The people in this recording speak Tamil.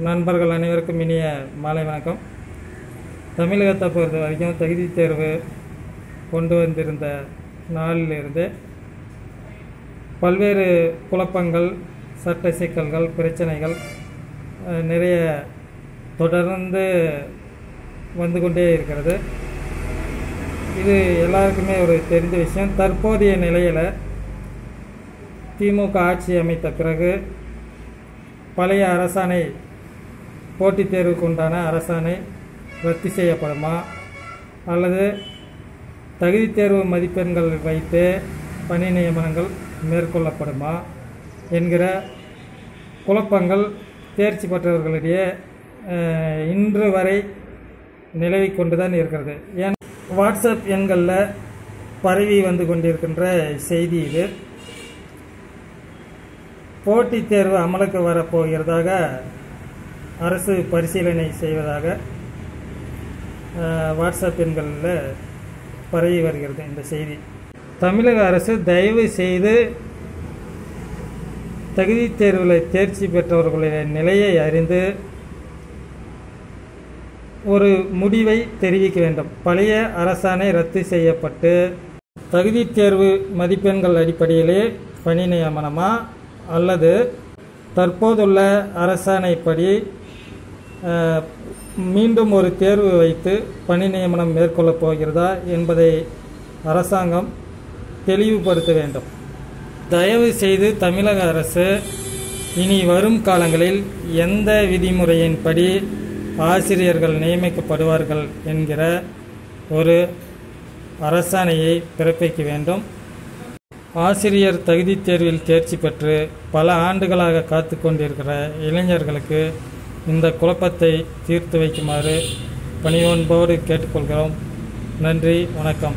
நண்பர்கள் அனைவருக்கும் இனிய மாலை வணக்கம். தமிழகத்தை பொறுத்த வரைக்கும் தகுதி தேர்வு கொண்டு வந்திருந்த நாளிலிருந்து பல்வேறு குழப்பங்கள், சட்ட சிக்கல்கள், பிரச்சனைகள் நிறைய தொடர்ந்து வந்து கொண்டே இருக்கிறது. இது எல்லாருக்குமே ஒரு தெரிந்த விஷயம். தற்போதைய நிலையில் திமுக ஆட்சி அமைத்த பிறகு பழைய அரசாணை, போட்டித் தேர்வுக்கு உண்டான அரசாணை ரத்து செய்யப்படுமா அல்லது தகுதி தேர்வு மதிப்பெண்கள் வைத்து பணி நியமனங்கள் மேற்கொள்ளப்படுமா என்கிற குழப்பங்கள் தேர்ச்சி பெற்றவர்களிடையே இன்று வரை நிலவி கொண்டு தான் இருக்கிறது. ஏன் வாட்ஸ்அப் எண்களில் பரவி வந்து கொண்டிருக்கின்ற செய்தி இது. போட்டித் தேர்வு அமலுக்கு வரப்போகிறதாக அரசு பரிசீலனை செய்வதாக வாட்ஸ்அப் எண்களில் பரவி வருகிறது இந்த செய்தி. தமிழக அரசு தயவு செய்து தகுதி தேர்வில் தேர்ச்சி பெற்றவர்களுடைய நிலையை அறிந்து ஒரு முடிவை தெரிவிக்க வேண்டும். பழைய அரசாணை ரத்து செய்யப்பட்டு தகுதி தேர்வு மதிப்பெண்கள் அடிப்படையிலே பணி நியமனமா அல்லது தற்போதுள்ள அரசாணைப்படி மீண்டும் ஒரு தேர்வு வைத்து பணி நியமனம் மேற்கொள்ளப் போகிறதா என்பதை அரசாங்கம் தெளிவுபடுத்த வேண்டும். தயவு செய்து தமிழக அரசு இனி வரும் காலங்களில் எந்த விதிமுறையின்படி ஆசிரியர்கள் நியமிக்கப்படுவார்கள் என்கிற ஒரு அரசாணையை பிறப்பிக்க வேண்டும். ஆசிரியர் தகுதி தேர்வில் தேர்ச்சி பெற்று பல ஆண்டுகளாக காத்து கொண்டிருக்கிற இளைஞர்களுக்கு இந்த குழப்பத்தை தீர்த்து வைக்குமாறு பணிவன்போடு கேட்டுக்கொள்கிறோம். நன்றி, வணக்கம்.